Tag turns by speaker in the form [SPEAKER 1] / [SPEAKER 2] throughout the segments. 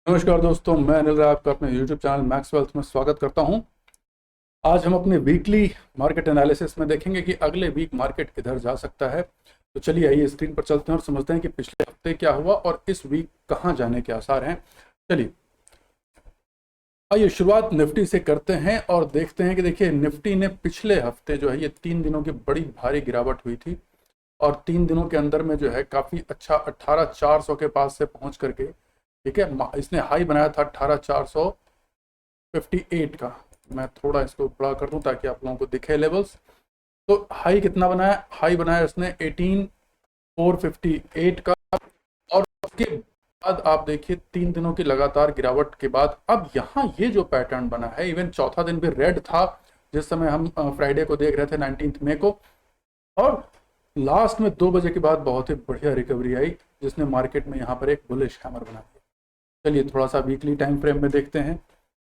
[SPEAKER 1] नमस्कार दोस्तों, मैं अनिल राय आपका अपने YouTube चैनल मैक्स वेल्थ में स्वागत करता हूं। आज हम अपने वीकली मार्केट एनालिसिस में देखेंगे कि अगले वीक मार्केट किधर जा सकता है। तो चलिए आइए स्क्रीन पर चलते हैं और समझते हैं कि पिछले हफ्ते क्या हुआ और इस वीक कहां जाने के आसार हैं। चलिए आइए शुरुआत निफ्टी से करते हैं और देखते हैं कि देखिए निफ्टी ने पिछले हफ्ते जो है ये 3 दिनों की बड़ी भारी गिरावट हुई थी और 3 दिनों के अंदर में जो है काफ़ी अच्छा 18,400 के पास से पहुंच करके, ठीक है, इसने हाई बनाया था 18,458 का। मैं थोड़ा इसको बड़ा कर दूं ताकि आप लोगों को दिखे लेवल्स। तो हाई कितना बनाया? हाई बनाया इसने 18,458 का। और उसके बाद आप देखिए 3 दिनों की लगातार गिरावट के बाद अब यहाँ ये जो पैटर्न बना है, इवन चौथा दिन भी रेड था जिस समय हम फ्राइडे को देख रहे थे 19 मई को, और लास्ट में 2 बजे के बाद बहुत ही बढ़िया रिकवरी आई जिसने मार्केट में यहाँ पर एक बुलिश हैमर बना दिया। चलिए थोड़ा सा वीकली टाइम फ्रेम में देखते हैं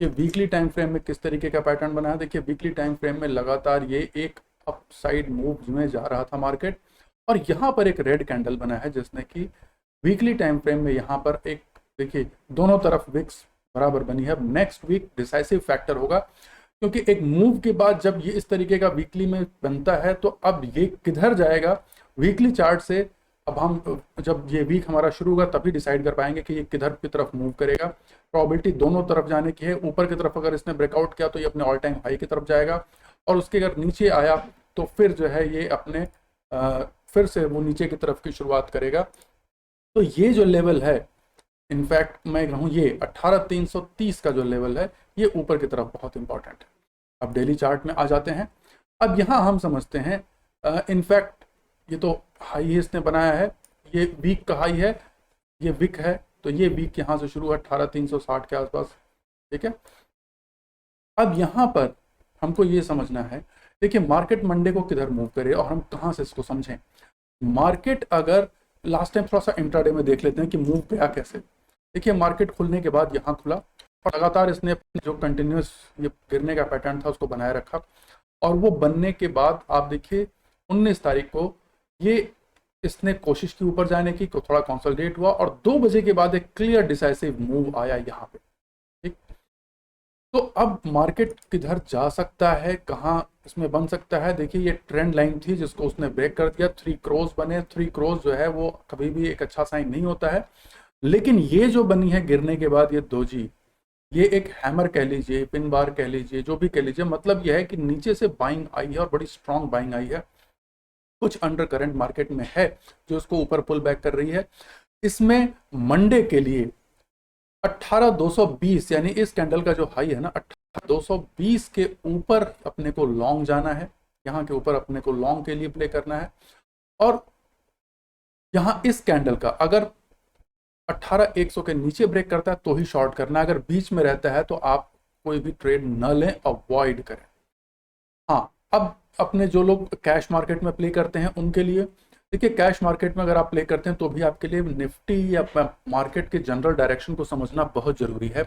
[SPEAKER 1] कि वीकली टाइम फ्रेम में किस तरीके का पैटर्न बना है। देखिए वीकली टाइम फ्रेम में लगातार ये एक अपसाइड मूव में जा रहा था मार्केट और यहाँ पर एक रेड कैंडल बना है जिसने कि वीकली टाइम फ्रेम में यहाँ पर एक, देखिए दोनों तरफ विक्स बराबर बनी है। अब नेक्स्ट वीक डिसाइसिव फैक्टर होगा क्योंकि एक मूव के बाद जब ये इस तरीके का वीकली में बनता है तो अब ये किधर जाएगा वीकली चार्ट से। अब हम जब ये वीक हमारा शुरू होगा तभी डिसाइड कर पाएंगे कि ये किधर की तरफ मूव करेगा। प्रोबेबिलिटी दोनों तरफ जाने की है। ऊपर की तरफ अगर इसने ब्रेकआउट किया तो ये अपने ऑल टाइम हाई की तरफ जाएगा और उसके अगर नीचे आया तो फिर जो है ये अपने फिर से वो नीचे की तरफ की शुरुआत करेगा। तो ये जो लेवल है, इनफैक्ट मैं कहूँ ये 18,330 का जो लेवल है ये ऊपर की तरफ बहुत इंपॉर्टेंट है। अब डेली चार्ट में आ जाते हैं। अब यहाँ हम समझते हैं, इनफैक्ट ये तो हाई इसने बनाया है, ये वीक का हाई है, ये वीक है, तो ये वीक यहाँ से शुरू है 18,360 के आसपास, ठीक है। अब यहाँ पर हमको ये समझना है, देखिए मार्केट मंडे को किधर मूव करे और हम कहाँ से इसको समझें। मार्केट अगर लास्ट टाइम थोड़ा सा इंट्राडे में देख लेते हैं कि मूव गया कैसे। देखिए मार्केट खुलने के बाद यहाँ खुला और लगातार इसने जो कंटिन्यूस ये गिरने का पैटर्न था उसको बनाए रखा और वो बनने के बाद आप देखिए 19 तारीख को ये इसने कोशिश की ऊपर जाने की, को थोड़ा कंसोलिडेट हुआ और 2 बजे के बाद एक क्लियर डिसाइसिव मूव आया यहाँ पे, ठीक। तो अब मार्केट किधर जा सकता है, कहाँ इसमें बन सकता है। देखिए ये ट्रेंड लाइन थी जिसको उसने ब्रेक कर दिया, 3 क्रॉस बने। 3 क्रॉस जो है वो कभी भी एक अच्छा साइन नहीं होता है, लेकिन ये जो बनी है गिरने के बाद ये दोजी, ये एक हैमर कह लीजिए, पिन बार कह लीजिए, जो भी कह लीजिए, मतलब यह है कि नीचे से बाइंग आई है और बड़ी स्ट्रॉन्ग बाइंग आई है। कुछ अंडर करंट मार्केट में है जो उसको ऊपर पुल बैक कर रही है। इसमें मंडे के लिए 18,220 यानी इस कैंडल का जो हाई है ना 18,220 के ऊपर अपने को लॉन्ग जाना है, यहाँ के ऊपर अपने को लॉन्ग के लिए प्ले करना है। और यहाँ इस कैंडल का अगर 18,100 के नीचे ब्रेक करता है तो ही शॉर्ट करना है, अगर बीच में रहता है तो आप कोई भी ट्रेड न लें, अवॉइड करें। हाँ, अब अपने जो लोग कैश मार्केट में प्ले करते हैं उनके लिए, देखिए कैश मार्केट में अगर आप प्ले करते हैं तो भी आपके लिए निफ्टी या मार्केट के जनरल डायरेक्शन को समझना बहुत जरूरी है।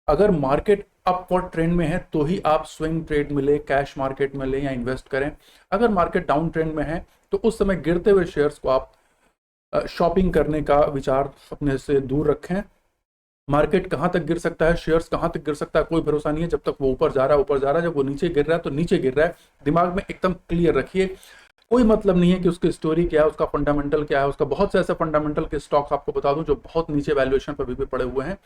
[SPEAKER 1] अगर मार्केट अपवर्ड ट्रेंड में है तो ही आप स्विंग ट्रेड में ले, कैश मार्केट में ले या इन्वेस्ट करें। अगर मार्केट डाउन ट्रेंड में है तो उस समय गिरते हुए शेयर्स को आप शॉपिंग करने का विचार अपने से दूर रखें। मार्केट कहाँ तक गिर सकता है, शेयर्स कहाँ तक गिर सकता है, कोई भरोसा नहीं है। जब तक वो ऊपर जा रहा है ऊपर जा रहा है, जब वो नीचे गिर रहा है तो नीचे गिर रहा है। दिमाग में एकदम क्लियर रखिए, कोई मतलब नहीं है कि उसकी स्टोरी क्या है, उसका फंडामेंटल क्या है। उसका बहुत से ऐसे फंडामेंटल के स्टॉक्स आपको बता दूं जो बहुत नीचे वैल्यूएशन पर भी पड़े हुए हैं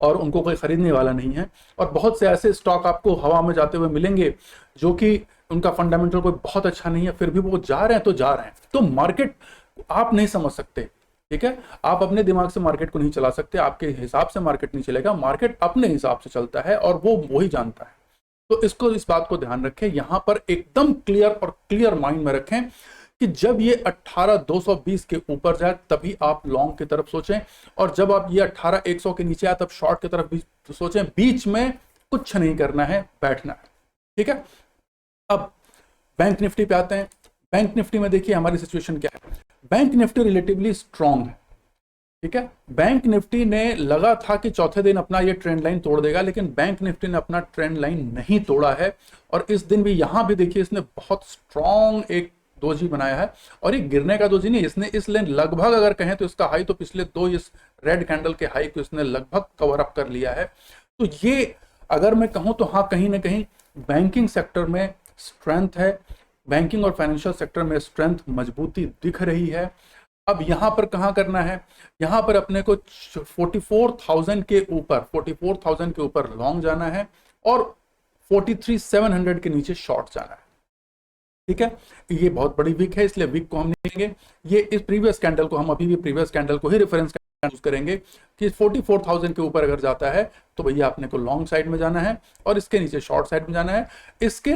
[SPEAKER 1] और उनको कोई खरीदने वाला नहीं है, और बहुत से ऐसे स्टॉक आपको हवा में जाते हुए मिलेंगे जो कि उनका फंडामेंटल कोई बहुत अच्छा नहीं है, फिर भी वो जा रहे हैं तो जा रहे हैं। तो मार्केट आप नहीं समझ सकते, ठीक है। आप अपने दिमाग से मार्केट को नहीं चला सकते, आपके हिसाब से मार्केट नहीं चलेगा, मार्केट अपने हिसाब से चलता है और वो वही जानता है। तो इसको, इस बात को ध्यान रखें, यहां पर एकदम क्लियर और क्लियर माइंड में रखें कि जब ये 18,220 के ऊपर जाए तभी आप लॉन्ग की तरफ सोचें, और जब आप ये 18,100 के नीचे आए तब शॉर्ट की तरफ भी सोचें। बीच में कुछ नहीं करना है, बैठना है, ठीक है। अब बैंक निफ्टी पे आते हैं। बैंक निफ्टी में देखिए हमारी सिचुएशन क्या है। बैंक निफ्टी रिलेटिवली स्ट्रांग है, ठीक है। बैंक निफ्टी ने लगा था कि चौथे दिन अपना ये ट्रेंड लाइन तोड़ देगा, लेकिन बैंक निफ्टी ने अपना ट्रेंड लाइन नहीं तोड़ा है और इस दिन भी यहां भी देखिए इसने बहुत स्ट्रांग एक दोजी बनाया है, और ये गिरने का दोजी नहीं, इसने इस लेन लगभग अगर कहें तो इसका हाई तो पिछले दो इस रेड कैंडल के हाई को इसने लगभग कवर अप कर लिया है। तो ये अगर मैं कहूं तो हाँ, कहीं ना कहीं बैंकिंग सेक्टर में स्ट्रेंथ है, बैंकिंग और फाइनेंशियल सेक्टर में स्ट्रेंथ, मजबूती दिख रही है। अब यहां पर कहां करना है, यहां पर अपने को 44,000 के ऊपर लॉन्ग जाना है और 43,700 के नीचे शॉर्ट जाना है। ठीक है, ये बहुत बड़ी वीक है, इसलिए वीक को हम नहीं लेंगे। ये इस प्रीवियस कैंडल को हम अभी भी प्रीवियस कैंडल को ही रेफरेंस यूज करेंगे कि 44,000 के ऊपर अगर जाता है तो भैया अपने को लॉन्ग साइड में जाना है और इसके नीचे शॉर्ट साइड में जाना है। इसके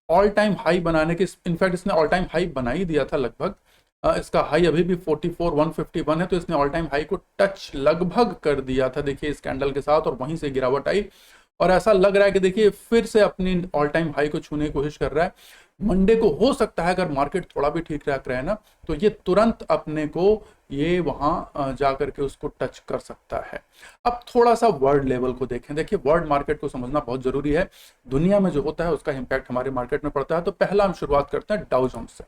[SPEAKER 1] ऑल टाइम हाई बनाने के, इनफैक्ट इसने ऑल टाइम हाई बना ही दिया था लगभग, इसका हाई अभी भी 44,151 है, तो इसने ऑल टाइम हाई को टच लगभग कर दिया था देखिए इस कैंडल के साथ, और वहीं से गिरावट आई और ऐसा लग रहा है कि देखिए फिर से अपनी ऑल टाइम हाई को छूने की कोशिश कर रहा है। मंडे को हो सकता है अगर मार्केट थोड़ा भी ठीक ठाक रहे ना तो ये तुरंत अपने को ये वहां जाकर के उसको टच कर सकता है। अब थोड़ा सा वर्ल्ड लेवल को देखें, देखिए वर्ल्ड मार्केट को समझना बहुत जरूरी है, दुनिया में जो होता है उसका इंपैक्ट हमारे मार्केट में पड़ता है। तो पहला हम शुरुआत करते हैं डाउ जोन्स से।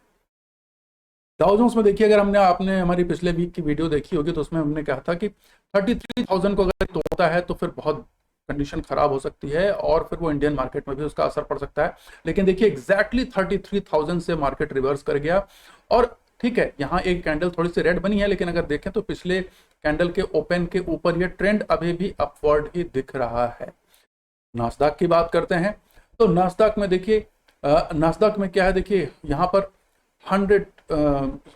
[SPEAKER 1] डाउ जोन्स में देखिए, अगर आपने हमारी पिछले वीक की वीडियो देखी होगी तो उसमें हमने कहा था कि 33,000 को अगर तोड़ता है तो फिर बहुत कंडीशन खराब हो सकती है और फिर वो इंडियन मार्केट में भी उसका असर पड़ सकता है। लेकिन देखिए एग्जैक्टली 33,000 से मार्केट रिवर्स कर गया और ठीक है, यहाँ एक कैंडल थोड़ी सी रेड बनी है, लेकिन अगर देखें तो पिछले कैंडल के ओपन के ऊपर ये ट्रेंड अभी भी अपवर्ड ही दिख रहा है। नास्दाक की बात करते हैं तो नास्दाक में देखिए, नास्दाक में क्या है, देखिए यहाँ पर 100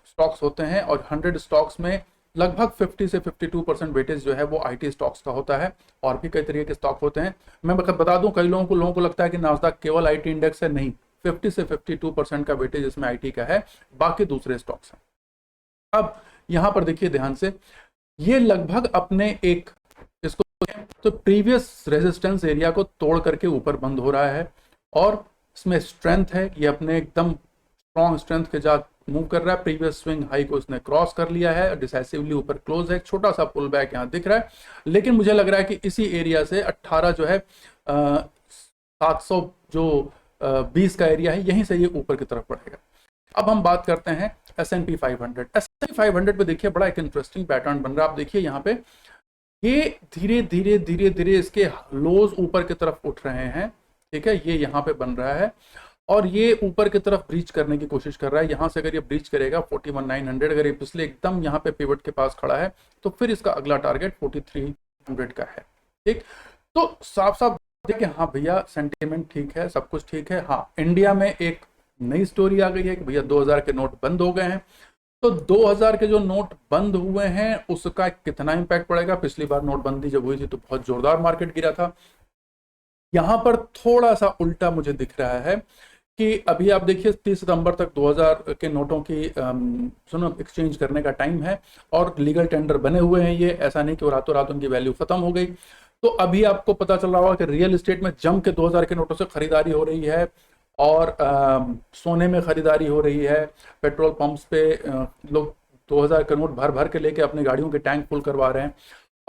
[SPEAKER 1] स्टॉक्स होते हैं और 100 स्टॉक्स में लगभग 50 से 52% वेटेज जो है वो आईटी स्टॉक्स का होता है, और भी कई तरीके के स्टॉक होते हैं। मैं बता दूं, कई लोगों को लगता है कि नास्दाक केवल आईटी इंडेक्स है, नहीं, 50 से 52% का वेटेज इसमें आईटी का है, बाकी दूसरे स्टॉक्स हैं। अब यहां पर देखिए ध्यान से, ये लगभग अपने एक इसको तो प्रीवियस रेजिस्टेंस एरिया को तोड़ करके ऊपर बंद हो रहा है और इसमें स्ट्रेंथ है, ये अपने एकदम स्ट्रॉन्ग स्ट्रेंथ के साथ मूव कर रहा है। प्रीवियस स्विंग हाई को इसने क्रॉस कर लिया है, डिसाइसिवली ऊपर क्लोज है, छोटा सा पुल बैक यहाँ दिख रहा है, लेकिन मुझे लग रहा है कि इसी एरिया से 18 जो है 700 जो 20 का एरिया है, यहीं से ये ऊपर की तरफ बढ़ेगा। अब हम बात करते हैं S&P 500। S&P 500 पे देखिए बड़ा एक इंटरेस्टिंग पैटर्न बन रहा है। आप देखिए यहाँ पे ये धीरे धीरे इसके लोज ऊपर की तरफ उठ रहे हैं, ठीक है, ये यहाँ पे बन रहा है और ये ऊपर की तरफ ब्रीच करने की कोशिश कर रहा है। यहां से अगर ये ब्रीच करेगा 41,900, अगर ये पिछले एकदम यहाँ पे पिवट के पास खड़ा है तो फिर इसका अगला टारगेट 4300 का है। ठीक, तो साफ साफ देखिए, हाँ भैया सेंटीमेंट ठीक है, सब कुछ ठीक है। हाँ, इंडिया में एक नई स्टोरी आ गई है कि भैया 2000 के नोट बंद हो गए हैं, तो 2000 के जो नोट बंद हुए हैं उसका कितना इंपैक्ट पड़ेगा। पिछली बार नोटबंदी जब हुई थी तो बहुत जोरदार मार्केट गिरा था। यहां पर थोड़ा सा उल्टा मुझे दिख रहा है कि अभी आप देखिए 30 सितंबर तक 2000 के नोटों की एक्सचेंज करने का टाइम है और लीगल टेंडर बने हुए हैं। ये ऐसा नहीं कि रातों रात उनकी वैल्यू खत्म हो गई। तो अभी आपको पता चल रहा होगा कि रियल एस्टेट में जम के 2000 के नोटों से खरीदारी हो रही है और सोने में खरीदारी हो रही है। पेट्रोल पंप्स पे लोग 2000 के नोट भर भर के लेके अपनी गाड़ियों के टैंक फुल करवा रहे हैं।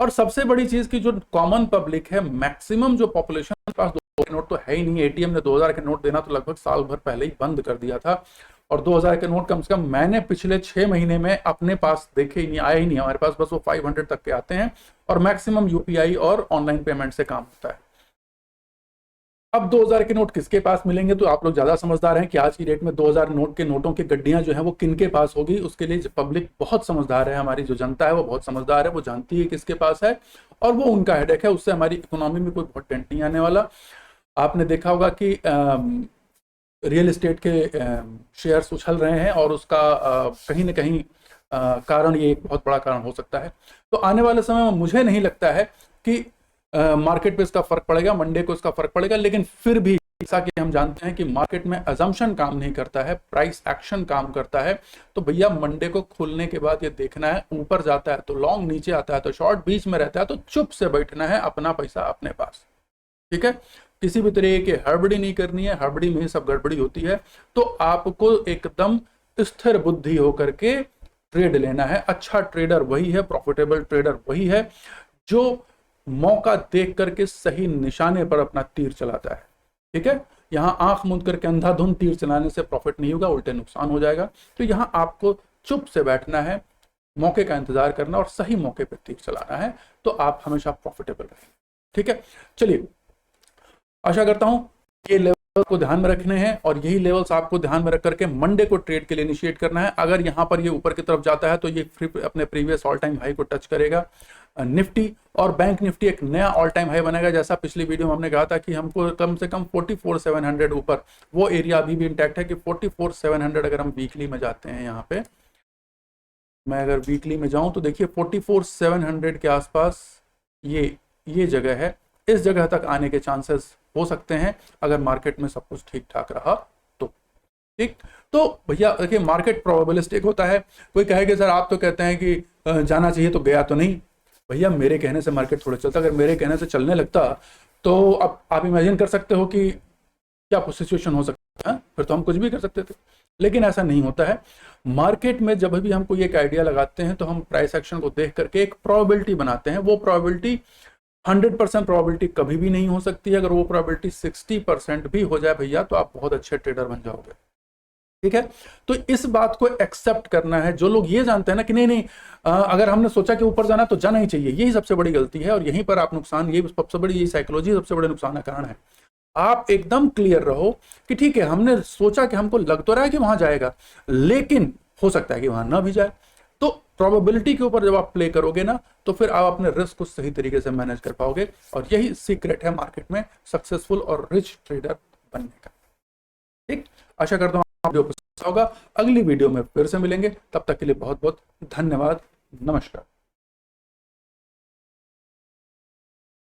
[SPEAKER 1] और सबसे बड़ी चीज की जो कॉमन पब्लिक है, मैक्सिमम जो पॉपुलेशन के पास 2000 के नोट तो है ही नहीं। एटीएम ने 2000 के नोट देना तो लगभग साल भर पहले ही बंद कर दिया था और 2000 के नोट कम से कम मैंने पिछले 6 महीने में अपने पास देखे ही नहीं, आए ही नहीं। हमारे पास बस वो 500 तक के आते हैं और मैक्सिमम यूपीआई और ऑनलाइन पेमेंट से काम होता है। अब 2000 के नोट किसके पास मिलेंगे, तो आप लोग ज्यादा समझदार हैं कि आज की डेट में 2000 नोट के नोटों की गड्डियां जो है वो किनके पास होगी। उसके लिए पब्लिक बहुत समझदार है, हमारी जो जनता है वो बहुत समझदार है, वो जानती है किसके पास है और वो उनका हेडेक है। उससे हमारी इकोनॉमी में कोई बहुत टेंट नहीं आने वाला। आपने देखा होगा कि रियल एस्टेट के शेयर्स उछल रहे हैं और उसका कहीं ना कहीं कारण ये एक बहुत बड़ा कारण हो सकता है। तो आने वाले समय में मुझे नहीं लगता है कि मार्केट पे इसका फर्क पड़ेगा, मंडे को इसका फर्क पड़ेगा। लेकिन फिर भी जैसा कि हम जानते हैं कि मार्केट में अजम्पशन काम नहीं करता है, प्राइस एक्शन काम करता है। तो भैया मंडे को खुलने के बाद ये देखना है, ऊपर जाता है तो लॉन्ग, नीचे आता है तो शॉर्ट, बीच में रहता है तो चुप से बैठना है, अपना पैसा अपने पास। ठीक है, किसी भी तरह की हड़बड़ी नहीं करनी है, हड़बड़ी में ही सब गड़बड़ी होती है। तो आपको एकदम स्थिर बुद्धि होकर के ट्रेड लेना है। अच्छा ट्रेडर वही है, प्रॉफिटेबल ट्रेडर वही है जो मौका देख करके सही निशाने पर अपना तीर चलाता है। ठीक है, यहाँ आंख मूंद करके अंधाधुंध तीर चलाने से प्रॉफिट नहीं होगा, उल्टे नुकसान हो जाएगा। तो यहाँ आपको चुप से बैठना है, मौके का इंतजार करना और सही मौके पर तीर चलाना है, तो आप हमेशा प्रॉफिटेबल रहेंगे। ठीक है, चलिए आशा करता हूं ये लेवल को ध्यान में रखने हैं और यही लेवल्स आपको ध्यान में रख करके मंडे को ट्रेड के लिए इनिशिएट करना है। अगर यहां पर ये ऊपर की तरफ जाता है तो ये अपने प्रीवियस ऑल टाइम हाई को टच करेगा। निफ्टी और बैंक निफ्टी एक नया ऑल टाइम हाई बनेगा, जैसा पिछली वीडियो में हमने कहा था कि हमको कम से कम 44,700 ऊपर, वो एरिया अभी भी इंटैक्ट है कि 44,700 अगर हम वीकली में जाते हैं, यहाँ पे मैं अगर वीकली में जाऊं तो देखिए 44,700 के आसपास ये जगह है। इस जगह तक आने के चांसेस हो सकते हैं अगर मार्केट में सब कुछ ठीक ठाक रहा तो। ठीक, तो भैया देखिए मार्केट प्रोबेबिलिस्टिक होता है। कोई कहेगा सर आप तो कहते हैं कि जाना चाहिए तो गया तो नहीं। भैया मेरे कहने से मार्केट थोड़ा चलता, अगर मेरे कहने से चलने लगता तो अब आप इमेजिन कर सकते हो कि क्या सिचुएशन हो सकता है, फिर तो हम कुछ भी कर सकते थे। लेकिन ऐसा नहीं होता है। मार्केट में जब भी हम कोई एक आइडिया लगाते हैं तो हम प्राइस एक्शन को देख करके एक प्रोबेबिलिटी बनाते हैं। वो प्रोबेबिलिटी 100% प्रोबेबिलिटी कभी भी नहीं हो सकती है। अगर वो प्रोबेबिलिटी 60% भी हो जाए भैया तो आप बहुत अच्छे ट्रेडर बन जाओगे। ठीक है, तो इस बात को एक्सेप्ट करना है। जो लोग ये जानते हैं ना कि नहीं नहीं अगर हमने सोचा कि ऊपर जाना तो जाना ही चाहिए, यही सबसे बड़ी गलती है। और यहीं पर आप नुकसान, ये सबसे बड़ी ये साइकोलॉजी सबसे बड़े नुकसान का कारण है। आप एकदम क्लियर रहो कि ठीक है हमने सोचा कि हमको लग तो रहा है कि वहां जाएगा, लेकिन हो सकता है कि वहां ना भी जाए। तो प्रोबेबिलिटी के ऊपर जब आप प्ले करोगे ना तो फिर आप अपने रिस्क को सही तरीके से मैनेज कर पाओगे। और यही सीक्रेट है मार्केट में सक्सेसफुल और रिच ट्रेडर बनने का। ठीक, आशा करता हूं वीडियो पसंद होगा। अगली वीडियो में फिर से मिलेंगे, तब तक के लिए बहुत बहुत धन्यवाद। नमस्कार।